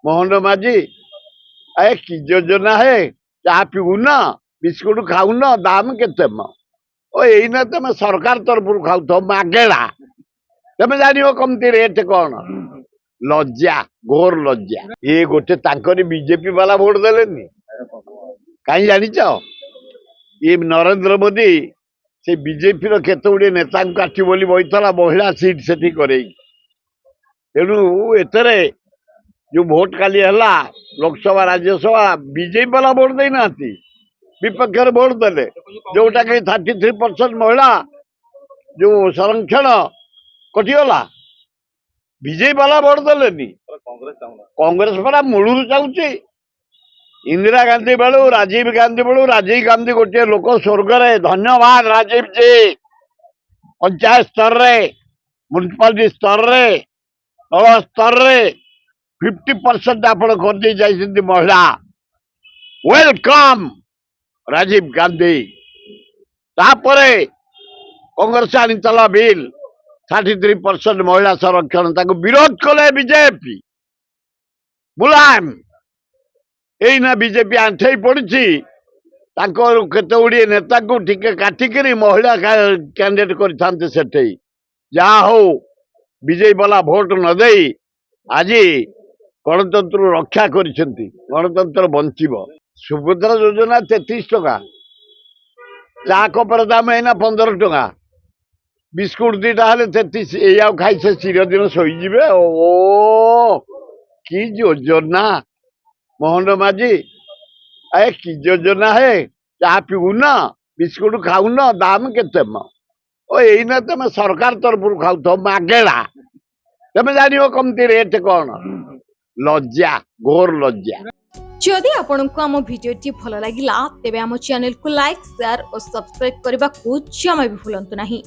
मोहन माझी अरे कि योजना है चाह पीऊन बिस्कुट खाऊन दाम केते यही तुम सरकार तरफ खाऊ मागेड़ा तुम जान कमती रेट कौन लज्जा घोर लज्जा ये गोटे बीजेपी वाला भोट देलेनी कहीं जानिच ये नरेंद्र मोदी से बीजेपी केते गुड़े नेता काटी बोली बहीला महिला सीट से तेणु एतरे जो भोट काली है लोकसभा राज्यसभा बीजेपी वाला भोट देना विपक्ष भोट देले जोटा कि 33% महिला जो संरक्षण कटिगला बीजेपी वाला भोट देलेनी कांग्रेस परा मूलू चाहूची इंदिरा गांधी बेलू राजीव गांधी गोटे लोक स्वर्ग रे धन्यवाद राजीव जी पंचायत स्तर रे म्युनिसिपालिटी स्तर रे तल स्तर रे 50% आपण कर दे जाइछन्ती महिला वेलकम राजीव गांधी तापरे कांग्रेस आनीला बिल 33% महिला संरक्षण ताको विरोध कले बीजेपी मुलायम एना बीजेपी आंठे पड़ी केते गुड़िए नेता को टिके काटिकी महिला कैंडिडेट करते सेठे जा हो बीजेपी वाला भोट न दे आज गणतंत्र रक्षा कर गणतंत्र बंचिब सुभद्रा योजना 33 टका चा कपर दाम है 15 टका बिस्कुट दीटा हेले 33 या खाई से चिर दिन शोजे ओ कि योजना मोहन माझी अरे कि योजना है चाह पीऊन बिस्कुट खाऊन दाम केते यही तुम सरकार तरफ खाऊ मागेड़ा तुम जान कमती रेट कौन लज्जा घोर लज्जा। जदि आपंक आम भिडी भल लगा तेब आम चैनल को लाइक शेयर और सब्सक्राइब करने को जमा भी भूलु नहीं।